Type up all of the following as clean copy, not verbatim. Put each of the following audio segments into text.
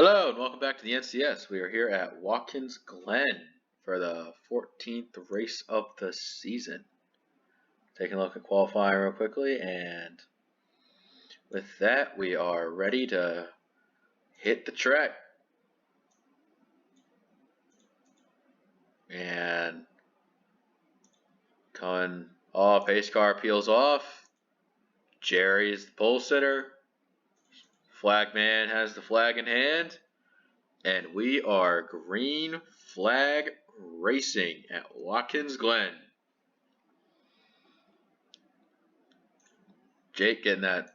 Hello and welcome back to the NCS. We are here at Watkins Glen for the 14th race of the season. Taking a look at qualifying real quickly, and with that we are ready to hit the track. And coming off, pace car peels off. Jerry's the pole sitter. Flag man has the flag in hand. And we are green flag racing at Watkins Glen. Jake trying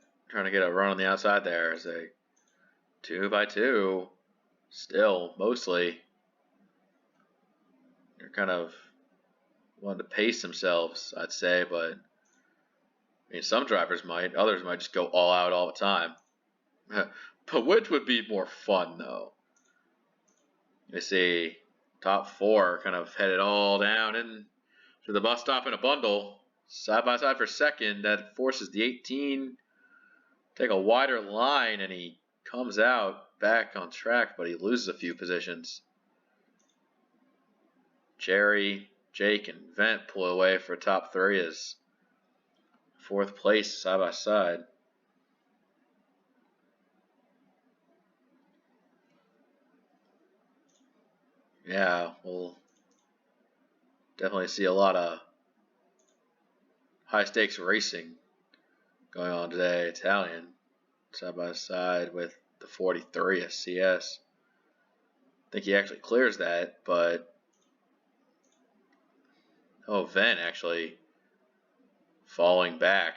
to get a run on the outside there as a 2x2. Still, mostly, they're kind of wanting to pace themselves, I'd say, but I mean, some drivers might, others might just go all out all the time. But which would be more fun, though? You see, top four kind of headed all down into the bus stop in a bundle, side by side for second. That forces the 18 take a wider line, and he comes out back on track, but he loses a few positions. Jerry, Jake, and Vent pull away for top three as fourth place side by side. Yeah, we'll definitely see a lot of high stakes racing going on today. Italian side by side with the 43 SCS. I think he actually clears that, but Vent actually falling back.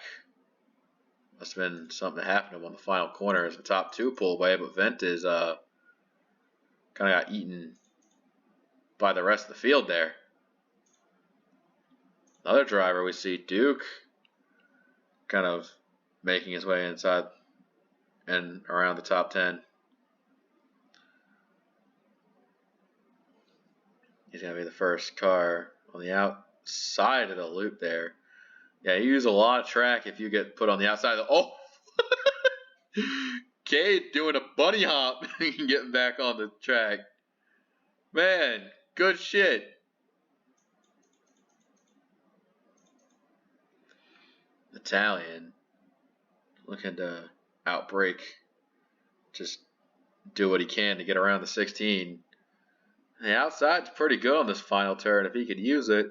Must have been something that happened to him on the final corner as the top two pull away, but Vent is kind of got eaten by the rest of the field there. Another driver we see, Duke, kind of making his way inside and around the top 10. He's going to be the first car on the outside of the loop there. Yeah, you use a lot of track if you get put on the outside of the... Oh! Cade doing a bunny hop and getting back on the track. Man, good shit. Italian looking to outbreak, just do what he can to get around the 16. The outside's pretty good on this final turn if he could use it.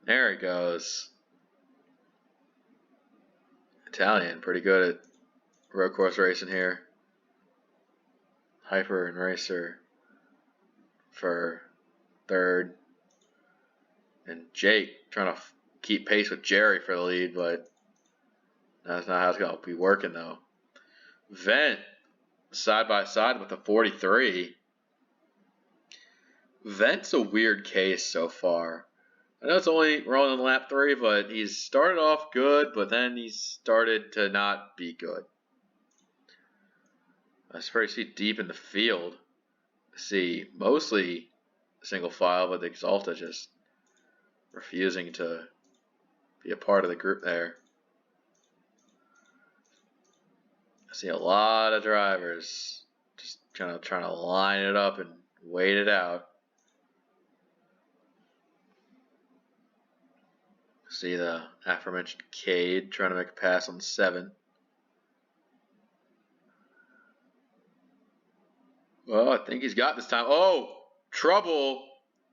There he goes. Italian, pretty good at road course racing here. Hyper and Racer for third. And Jake trying to keep pace with Jerry for the lead, but that's not how it's going to be working, though. Vent side by side with the 43. Vent's a weird case so far. I know it's only rolling on lap 3, but he's started off good, but then he started to not be good. I see deep in the field. See mostly single file, but the Exalta just refusing to be a part of the group there. I see a lot of drivers just kind of trying to line it up and wait it out. See the aforementioned Cade trying to make a pass on 7. Well, I think he's got this time. Oh, trouble.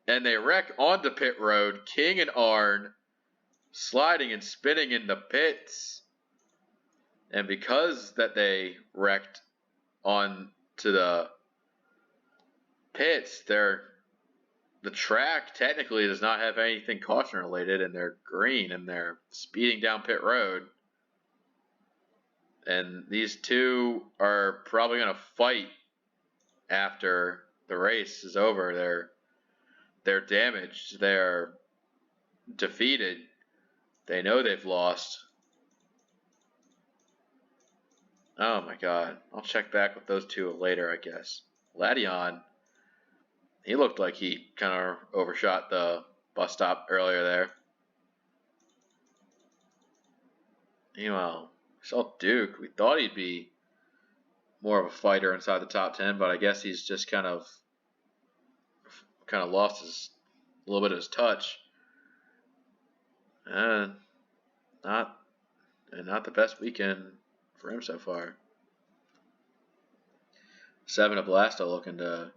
And they wreck onto pit road. King and Arn sliding and spinning in the pits. And because that they wrecked on to the pits, the track technically does not have anything caution related, and they're green and they're speeding down pit road. And these two are probably going to fight after the race is over. They're damaged. They're defeated. They know they've lost. Oh my god. I'll check back with those two later, I guess. Ladion, he looked like he kind of overshot the bus stop earlier there. Meanwhile, we saw Duke. We thought he'd be more of a fighter inside the top 10, but I guess he's just kind of lost a little bit of his touch. And not the best weekend for him so far. 7 of Blasto looking to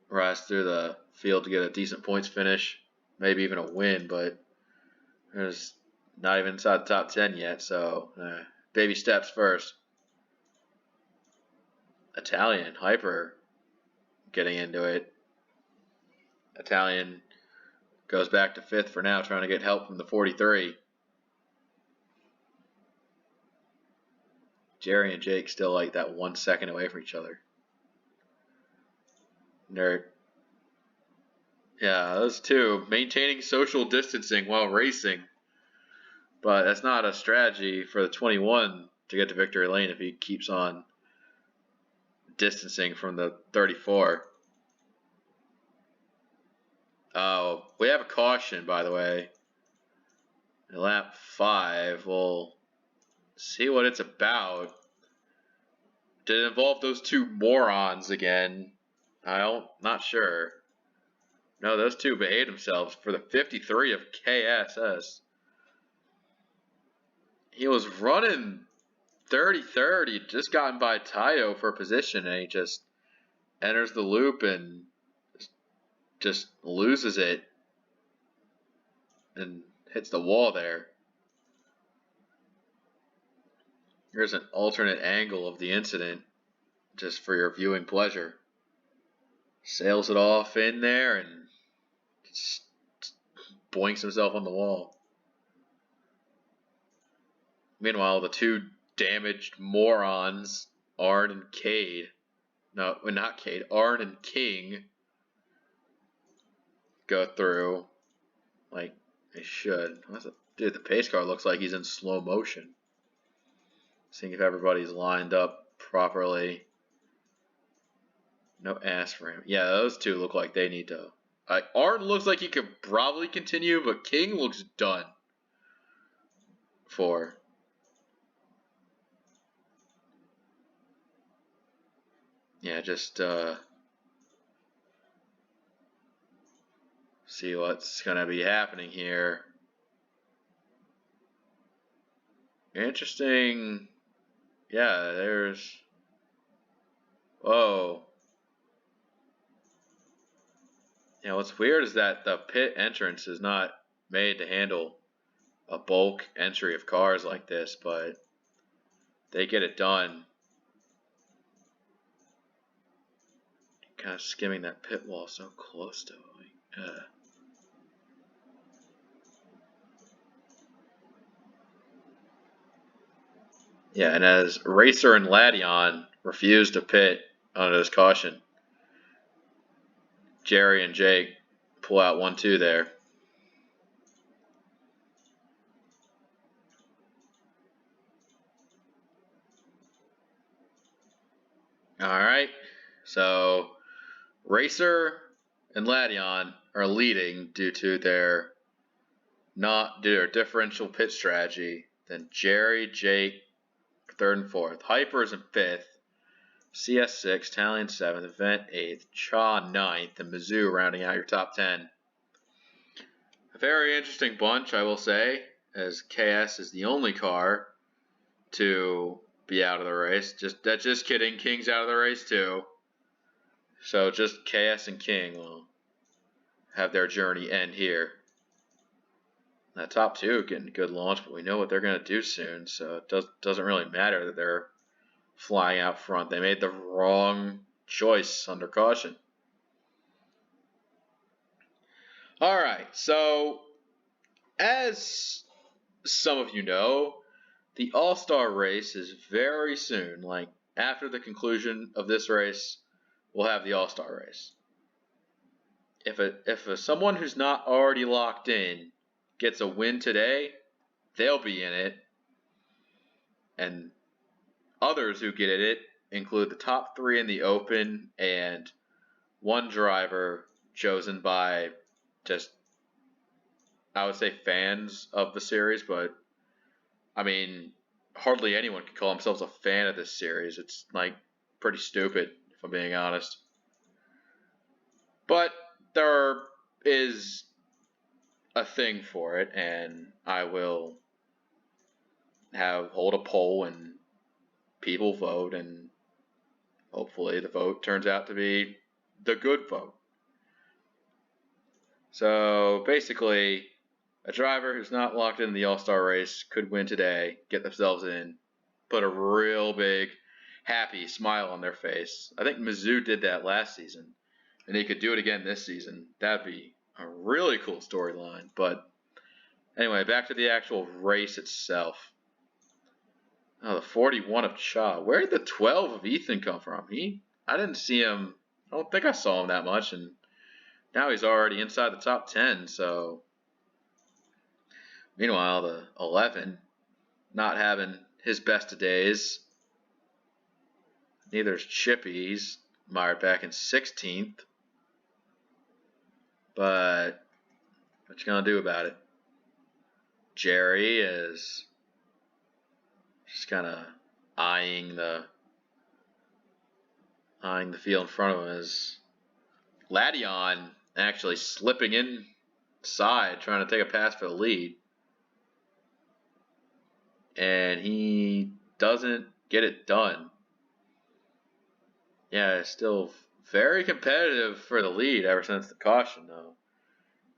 rise through the field to get a decent points finish, maybe even a win, but there's not even inside the top 10 yet, so baby steps first. Italian, Hyper, getting into it. Italian goes back to 5th for now, trying to get help from the 43. Jerry and Jake still like that 1 second away from each other. Those two maintaining social distancing while racing. But that's not a strategy for the 21 to get to victory lane if he keeps on distancing from the 34. Oh, we have a caution, by the way. In lap 5, we'll see what it's about. Did it involve those two morons again? Not sure. No, those two behaved themselves for the 53 of KSS. He was running 33rd. He just gotten by Tayo for position, and he just enters the loop and just loses it and hits the wall there. Here's an alternate angle of the incident just for your viewing pleasure. Sails it off in there and just boinks himself on the wall. Meanwhile, the two damaged morons, Arn and Cade, no, not Cade, Arn and King, go through like they should. Dude, the pace car looks like he's in slow motion. Seeing if everybody's lined up properly. No ass for him. Yeah, those two look like they need to. Arn looks like he could probably continue, but King looks done. Just see what's gonna be happening here. Interesting. Yeah, there's. Whoa. What's weird is that the pit entrance is not made to handle a bulk entry of cars like this, but they get it done. Kind of skimming that pit wall so close to it. And as Racer and Ladion refuse to pit under this caution, Jerry and Jake pull out 1-2 there. Alright, so Racer and Ladion are leading due to their differential pit strategy. Then Jerry, Jake, 3rd and 4th. Hyper is in 5th. CS 6th, Talion 7th, Event 8th, Cha 9th, and Mizzou rounding out your top 10. A very interesting bunch, I will say, as KS is the only car to be out of the race. Just kidding, King's out of the race too. So just KS and King will have their journey end here. That top 2 getting a good launch, but we know what they're going to do soon, so it doesn't really matter that they're flying out front. They made the wrong choice under caution. Alright, so as some of you know, the All-Star race is very soon. Like after the conclusion of this race, we'll have the All-Star race. If someone who's not already locked in gets a win today, they'll be in it. And others who get it include the top 3 in the Open and one driver chosen by just, I would say, fans of the series, but I mean, hardly anyone could call themselves a fan of this series. It's like pretty stupid, if I'm being honest. But there is a thing for it, and I will hold a poll and people vote, and hopefully the vote turns out to be the good vote. So basically, a driver who's not locked in the All-Star race could win today, get themselves in, put a real big happy smile on their face. I think Mizzou did that last season, and he could do it again this season. That'd be a really cool storyline. But anyway, back to the actual race itself. Oh, the 41 of Cha. Where did the 12 of Ethan come from? I didn't see him. I don't think I saw him that much, and now he's already inside the top 10. So, meanwhile, the 11 not having his best of days. Neither is Chippy. He's mired back in 16th. But what you gonna do about it? Jerry is just kind of eyeing the field in front of him. As Ladion actually slipping inside, trying to take a pass for the lead, and he doesn't get it done. Yeah, it's still very competitive for the lead ever since the caution, though.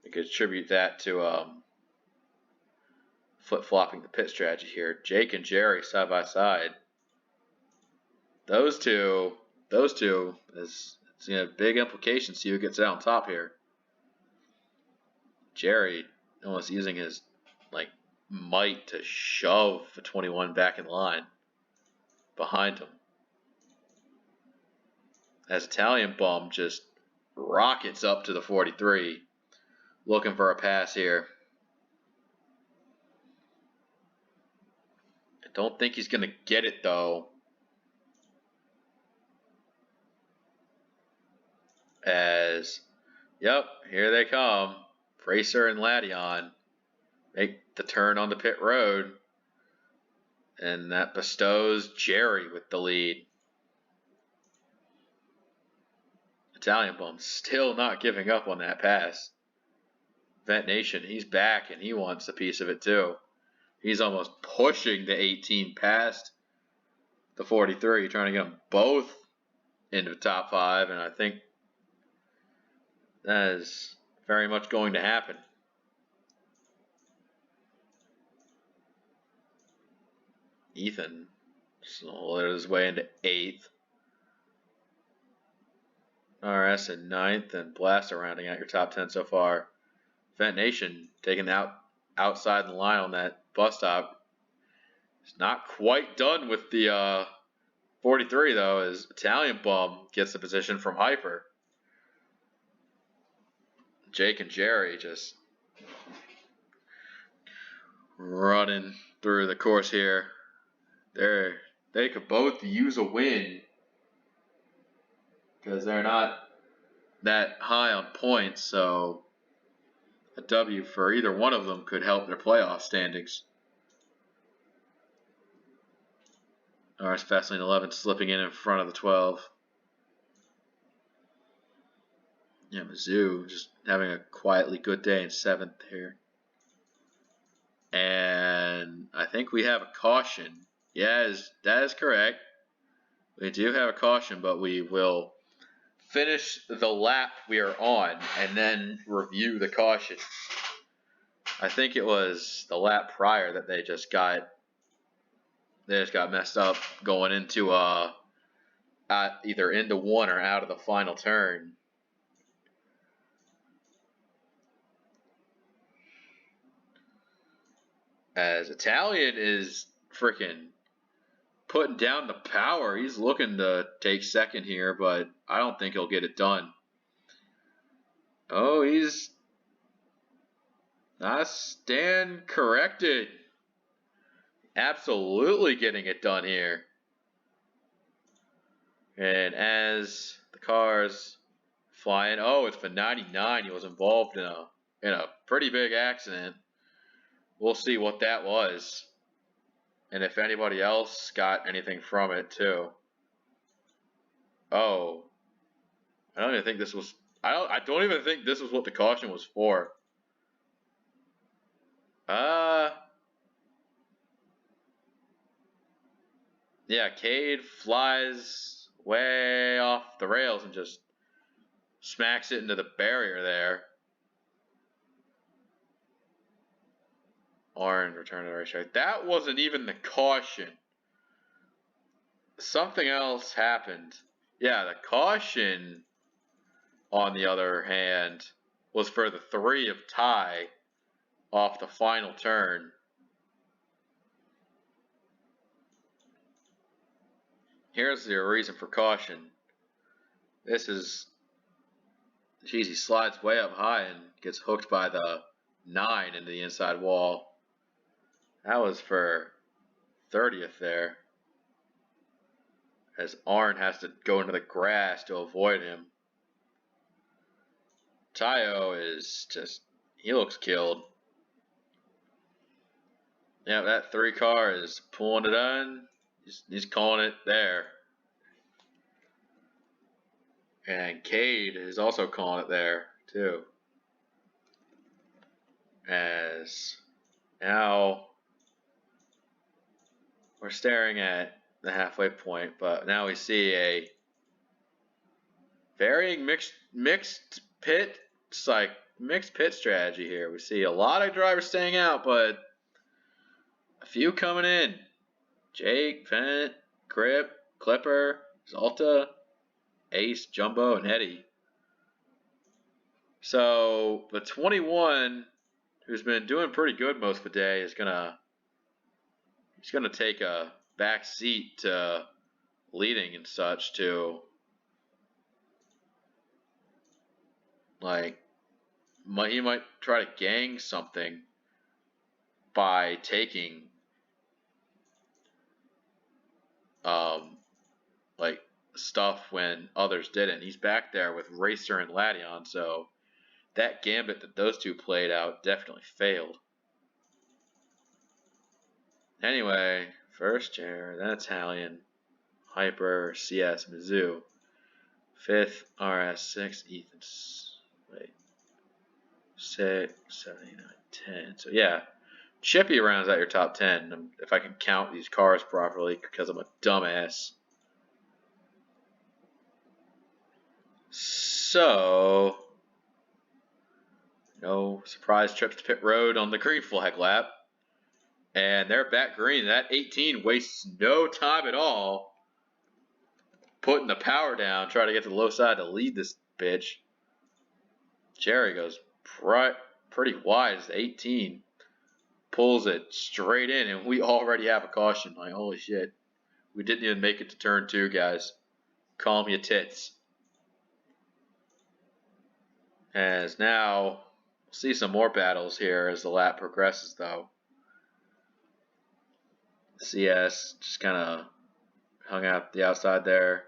You could attribute that to flip-flopping the pit strategy here. Jake and Jerry side by side. Those two is big implications. See who gets out on top here. Jerry almost using his might to shove the 21 back in line behind him. As Italian Bum just rockets up to the 43, looking for a pass here. I don't think he's going to get it, though. Here they come. Fraser and Ladion make the turn on the pit road. And that bestows Jerry with the lead. Italian Bum still not giving up on that pass. Vent Nation, he's back and he wants a piece of it too. He's almost pushing the 18 past the 43, trying to get them both into the top 5, and I think that is very much going to happen. Ethan slid his way into 8th. RS in 9th, and Blaster rounding out your top 10 so far. Vent Nation taking outside the line on that bus stop. It's not quite done with the 43 though, as Italian Bum gets the position from Hyper. Jake and Jerry just running through the course here. They could both use a win because they're not that high on points, so a W for either one of them could help their playoff standings. RS Fastlane 11 slipping in front of the 12. Yeah, Mizzou just having a quietly good day in 7th here. And I think we have a caution. Yes, that is correct. We do have a caution, but we will finish the lap we are on and then review the caution. I think it was the lap prior that they just got messed up going into either into 1 or out of the final turn. As Italian is freaking putting down the power. He's looking to take 2nd here, but I don't think he'll get it done. Oh, he's not stand corrected. Absolutely getting it done here. And as the car's flying, oh, it's for 99. He was involved in a pretty big accident. We'll see what that was. And if anybody else got anything from it too. Oh, I don't even think this was. I don't even think this was what the caution was for. Yeah, Cade flies way off the rails and just smacks it into the barrier there. Arn return to the racetrack. That wasn't even the caution. Something else happened. Yeah, the caution, on the other hand, was for the 3 of Ty off the final turn. Here's the reason for caution. This is, geez, he slides way up high and gets hooked by the 9 into the inside wall. That was for 30th there, as Arn has to go into the grass to avoid him. Tayo is just, he looks killed. Yeah, that 3 car is pulling it on. He's calling it there. And Cade is also calling it there, too. As now we're staring at the halfway point, but now we see a varying mixed pit strategy here. We see a lot of drivers staying out, but a few coming in. Jake, Fent, Grip, Clipper, Zalta, Ace, Jumbo, and Eddie. So the 21, who's been doing pretty good most of the day, he's gonna take a back seat to leading and such to, like, he might try to gang something by taking like stuff when others didn't. He's back there with Racer and Lation, so that gambit that those two played out definitely failed. Anyway, first chair, then Italian, Hyper, CS, Mizzou. 5th, RS, 6, Ethan's. Wait. 6, 7, 8, 9, 10. So yeah, Chippy rounds out your top 10 if I can count these cars properly because I'm a dumbass. So, no surprise trips to pit road on the green flag lap. And they're back green. That 18 wastes no time at all putting the power down, trying to get to the low side to lead this bitch. Jerry goes pretty wide as 18. Pulls it straight in, and we already have a caution. Like, holy shit. We didn't even make it to turn 2, guys. Calm your tits. As now, we'll see some more battles here as the lap progresses, though. CS just kind of hung out the outside there.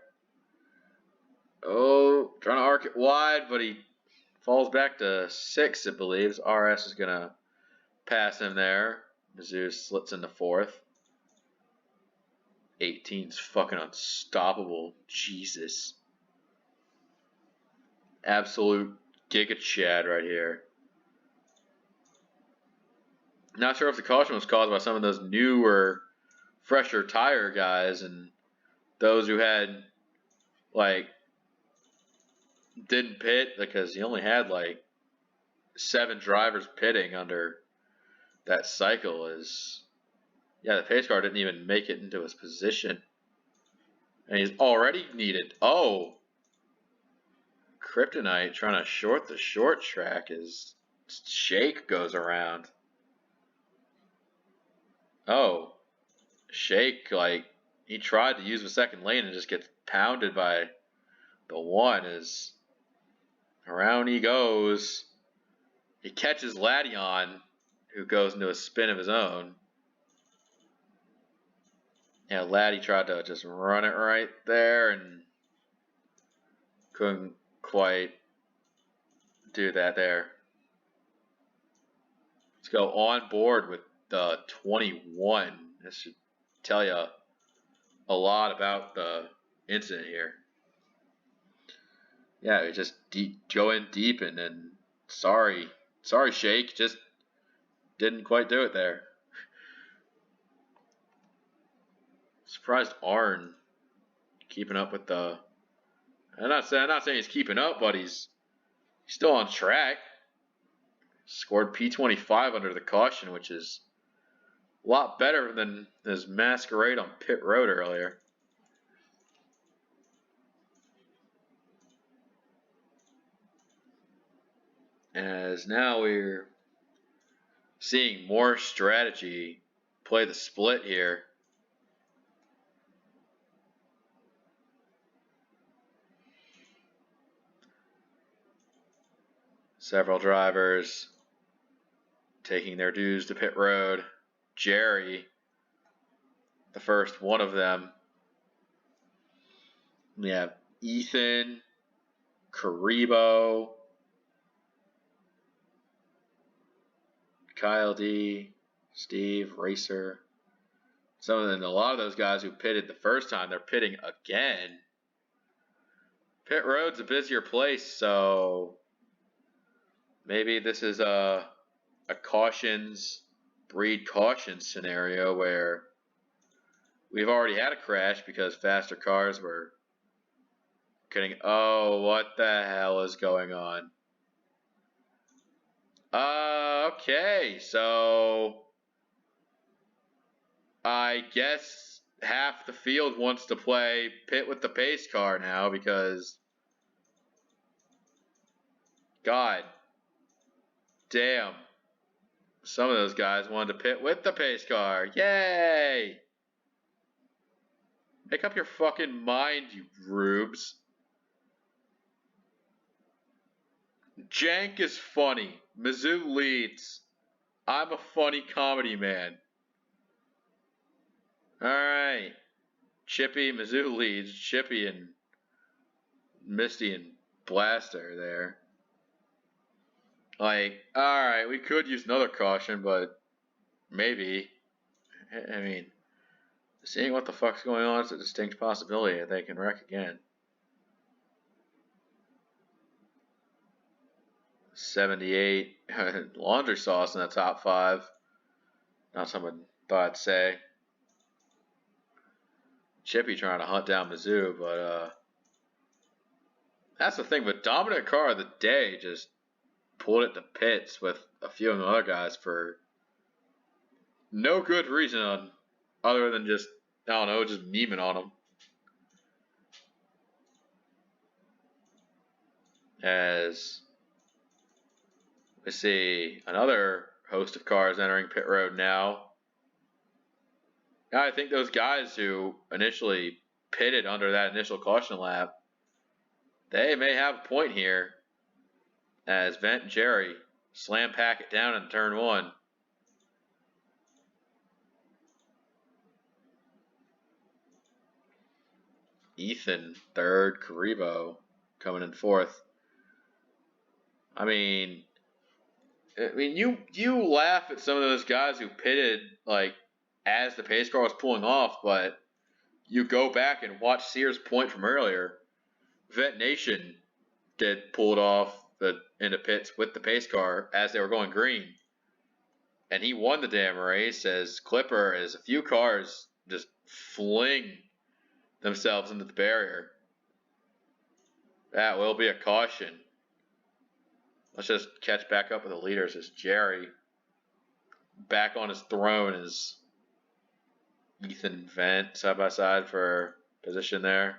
Oh, trying to arc it wide, but he falls back to 6, it believes. RS is going to pass him there. Mizzou slips into 4th. 18's fucking unstoppable. Jesus. Absolute Giga Chad right here. Not sure if the caution was caused by some of those newer, fresher tire guys and those who had, like, didn't pit because he only had, like, 7 drivers pitting under that cycle. Yeah, the pace car didn't even make it into his position. And he's already needed. Oh! Kryptonite trying to short the short track as Shake goes around. Oh. Shake, like, he tried to use the second lane and just gets pounded by the 1 as around he goes. He catches Lation, who goes into a spin of his own. Yeah, Laddie tried to just run it right there and couldn't quite do that there. Let's go on board with the 21. This should tell you a lot about the incident here. Yeah, we just go in deep and then sorry, Shake, just didn't quite do it there. Surprised Arn keeping up with the. I'm not saying he's keeping up, but he's still on track. Scored P25 under the caution, which is a lot better than his masquerade on pit road earlier. As now we're seeing more strategy play the split here. Several drivers taking their dues to pit road. Jerry, the first one of them. We have Ethan, Karibo, Kyle D, Steve, Racer. A lot of those guys who pitted the first time, they're pitting again. Pit road's a busier place, so maybe this is a cautions breed caution scenario where we've already had a crash because faster cars were getting. Oh, what the hell is going on? Okay, so I guess half the field wants to play pit with the pace car now because God damn, some of those guys wanted to pit with the pace car. Yay! Make up your fucking mind, you rubes. Jank is funny. Mizzou leads. I'm a funny comedy man. Alright. Chippy, Mizzou leads. Chippy and Misty and Blaster there. Like, alright, we could use another caution, but maybe. I mean, seeing what the fuck's going on is a distinct possibility that they can wreck again. 78. Laundry sauce in the top 5. Not someone thought I'd say. Chippy trying to hunt down Mizzou, but that's the thing. But dominant car of the day just pulled it to pits with a few of the other guys for no good reason other than just, I don't know, just memeing on them. As we see another host of cars entering pit road now. I think those guys who initially pitted under that initial caution lap, they may have a point here. As Vent and Jerry slam pack it down in turn 1. Ethan, third. Karibo coming in 4th. I mean, you laugh at some of those guys who pitted like as the pace car was pulling off, but you go back and watch Sears' point from earlier. Vet Nation get pulled off into pits with the pace car as they were going green, and he won the damn race. As Clipper, as a few cars just fling themselves into the barrier. That will be a caution. Let's just catch back up with the leaders as Jerry back on his throne as Ethan and Vent side by side for position there.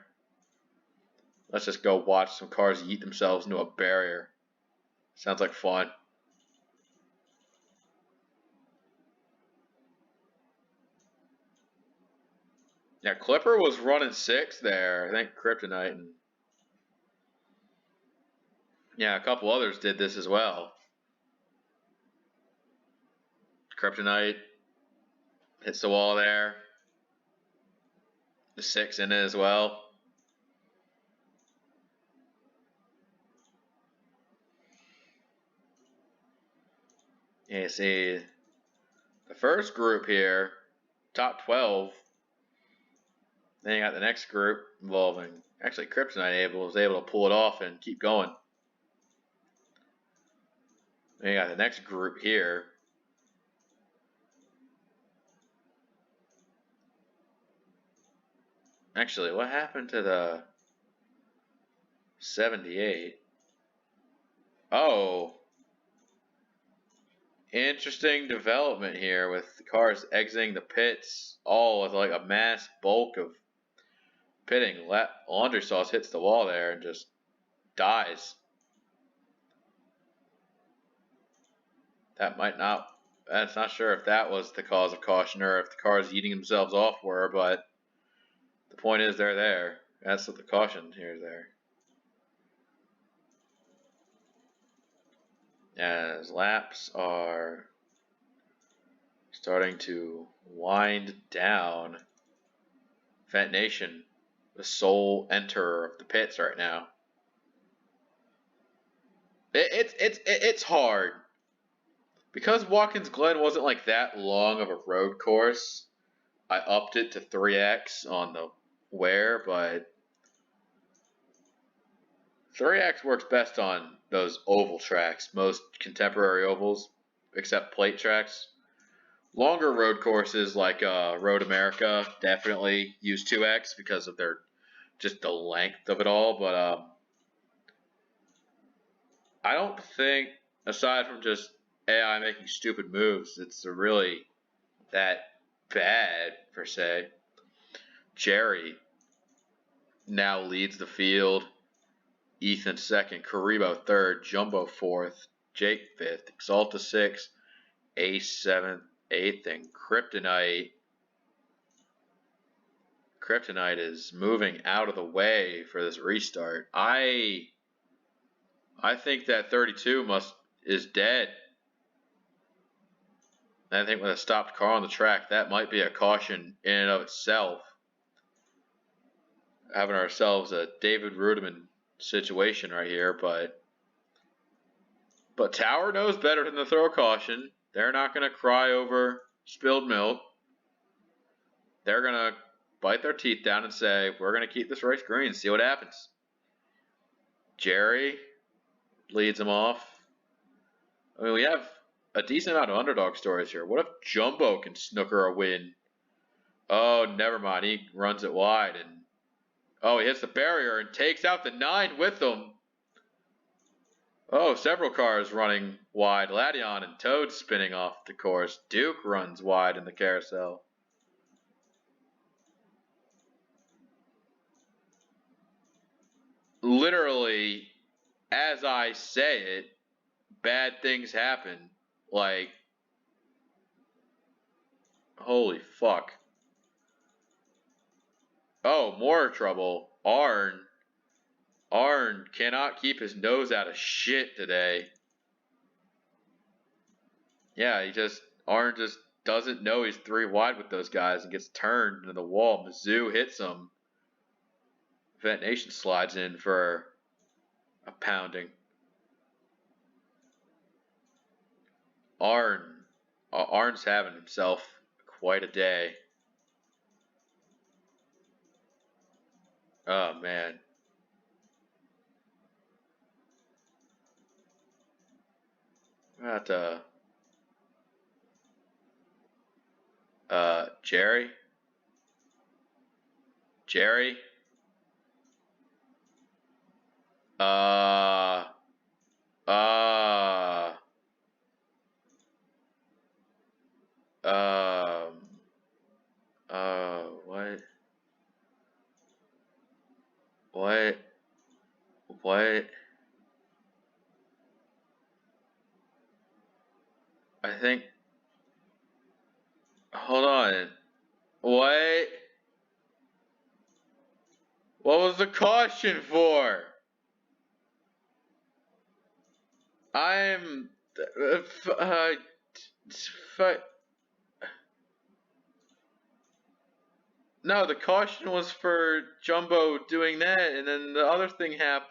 Let's just go watch some cars yeet themselves into a barrier. Sounds like fun. Yeah, Clipper was running 6th there. I think Kryptonite and yeah, a couple others did this as well. Kryptonite hits the wall there. The 6 in it as well. Yeah, you see the first group here, top 12, Then you got the next group involving actually Kryptonite was able to pull it off and keep going. Then you got the next group here. Actually, what happened to the 78? Oh, interesting development here with the cars exiting the pits, all with like a mass bulk of pitting. Laundry sauce hits the wall there and just dies. That might not. That's not sure if that was the cause of caution or if the cars eating themselves off were, but the point is they're there. That's what the caution here is there. As laps are starting to wind down, Vent Nation, the sole enter of the pits right now. It's hard because Watkins Glen wasn't like that long of a road course. I upped it to 3x on the wear, but 3x works best on those oval tracks, most contemporary ovals, except plate tracks. Longer road courses like Road America definitely use 2x because of their just the length of it all. But I don't think, aside from just AI making stupid moves, it's really that bad per se. Jerry now leads the field. Ethan second, Karibo third, Jumbo fourth, Jake fifth, Exalta sixth, Ace seventh, eighth, and Kryptonite. Kryptonite is moving out of the way for this restart. I think that 32 is dead. I think with a stopped car on the track, that might be a caution in and of itself. Having ourselves a David Rudiman situation right here, but Tower knows better than to throw a caution. They're not going to cry over spilled milk. They're going to bite their teeth down and say, we're going to keep this race green, see what happens. Jerry leads them off. I mean, we have a decent amount of underdog stories here. What if Jumbo can snooker a win? Oh, never mind. He runs it wide and he hits the barrier and takes out the 9 with him. Oh, several cars running wide. Ladion and Toad spinning off the course. Duke runs wide in the carousel. Literally, as I say it, bad things happen. Like, holy fuck. Oh, more trouble. Arn cannot keep his nose out of shit today. Yeah, Arn just doesn't know he's 3 wide with those guys and gets turned into the wall. Mizzou hits him. Vent Nation slides in for a pounding. Arn's having himself quite a day. Oh man. About Jerry. Uh uh um what? What? I think hold on. What? What was the caution for? I'm no, the caution was for Jumbo doing that, and then the other thing happened.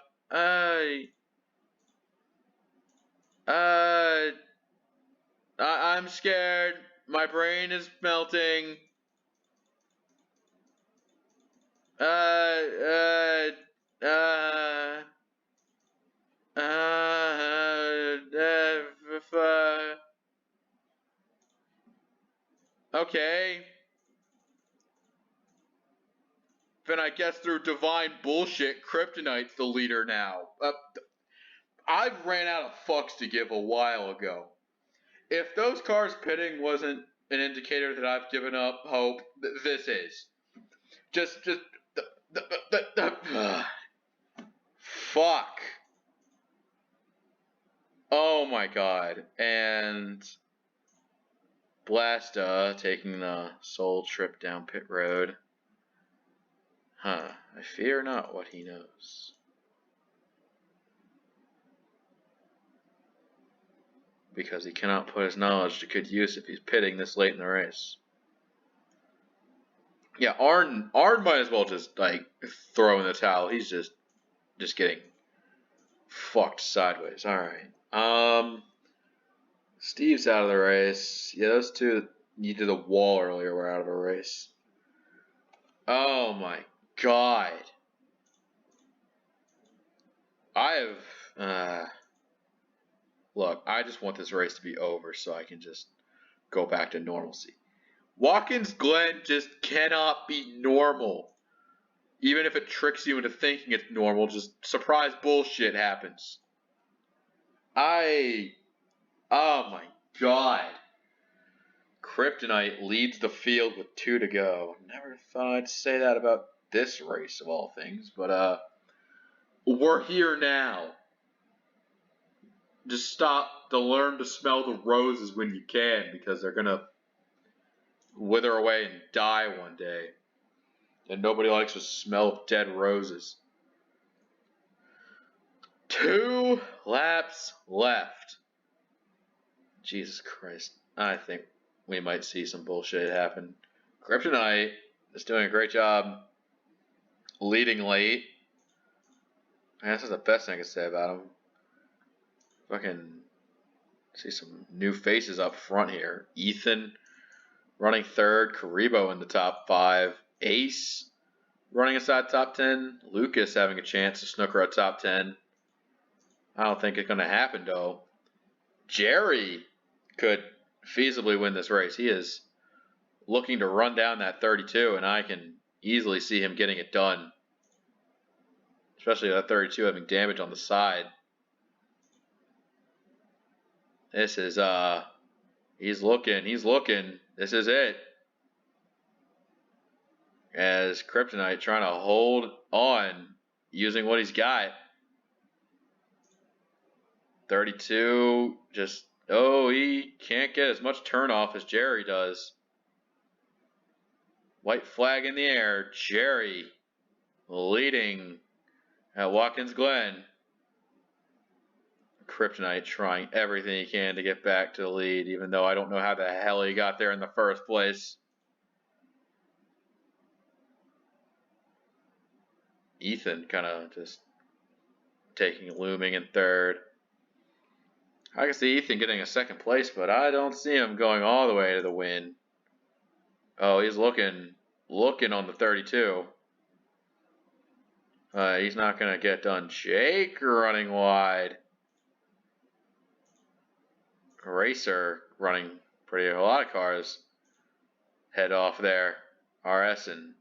I'm scared. My brain is melting. Uh, uh, uh, okay. Then I guess through divine bullshit, Kryptonite's the leader now. I've ran out of fucks to give a while ago. If those cars pitting wasn't an indicator that I've given up hope, this is. Just, fuck. Oh my god. And Blasta taking the sole trip down pit road. Huh. I fear not what he knows. Because he cannot put his knowledge to good use if he's pitting this late in the race. Yeah, Arn might as well just like throw in the towel. He's just getting fucked sideways. All right. Steve's out of the race. Yeah, those two you did the wall earlier were out of a race. Oh my god. Look, I just want this race to be over so I can just go back to normalcy. Watkins Glen just cannot be normal. Even if it tricks you into thinking it's normal, just surprise bullshit happens. Oh my god. Kryptonite leads the field with 2 to go. Never thought I'd say that about this race of all things, but we're here now. Just stop to learn to smell the roses when you can, because they're gonna wither away and die one day. And nobody likes the smell of dead roses. 2 laps left. Jesus Christ. I think we might see some bullshit happen. Kryptonite is doing a great job leading late. That's the best thing I can say about him. Fucking see some new faces up front here. Ethan running 3rd. Karibo in the top 5. Ace running inside top 10. Lucas having a chance to snooker a top 10. I don't think it's going to happen, though. Jerry could feasibly win this race. He is looking to run down that 32, and I can easily see him getting it done. Especially that 32 having damage on the side. This is, he's looking. This is it. As Kryptonite trying to hold on, using what he's got. 32, he can't get as much turnoff as Jerry does. White flag in the air. Jerry leading at Watkins Glen. Kryptonite trying everything he can to get back to the lead, even though I don't know how the hell he got there in the first place. Ethan kind of just taking looming in 3rd. I can see Ethan getting a 2nd place, but I don't see him going all the way to the win. Oh, he's looking on the 32. He's not going to get done. Jake running wide. Racer running a lot of cars head off there. RS and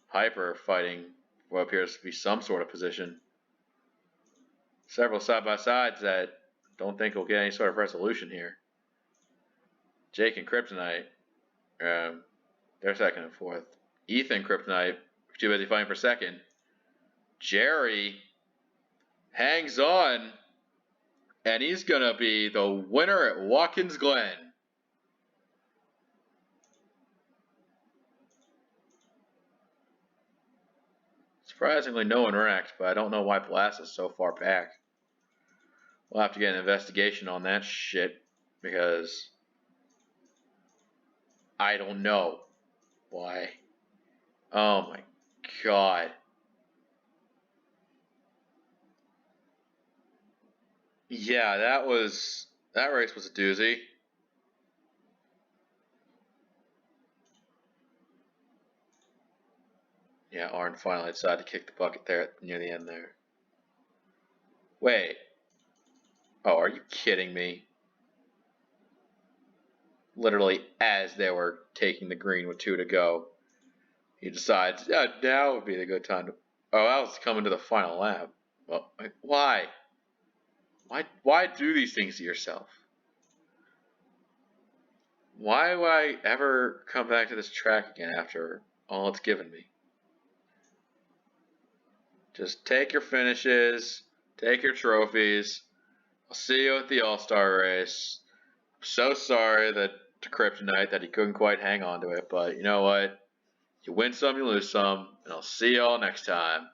Hyper fighting what appears to be some sort of position. Several side-by-sides that don't think we'll get any sort of resolution here. Jake and Kryptonite, they're 2nd and 4th. Ethan Kryptonite, too busy fighting for 2nd. Jerry hangs on, and he's going to be the winner at Watkins Glen. Surprisingly, no one wrecked, but I don't know why Blast is so far back. We'll have to get an investigation on that shit, because I don't know why. Oh my god. Yeah, that race was a doozy. Yeah, Arn finally decided to kick the bucket there near the end there. Wait. Oh, are you kidding me? Literally, as they were taking the green with 2 to go, he decides, yeah, now would be the good time to. Oh, that was coming to the final lap. Well, why? Why do these things to yourself? Why would I ever come back to this track again after all it's given me? Just take your finishes, take your trophies. I'll see you at the All-Star race. I'm so sorry that to Kryptonite that he couldn't quite hang on to it, but you know what? You win some, you lose some, and I'll see y'all next time.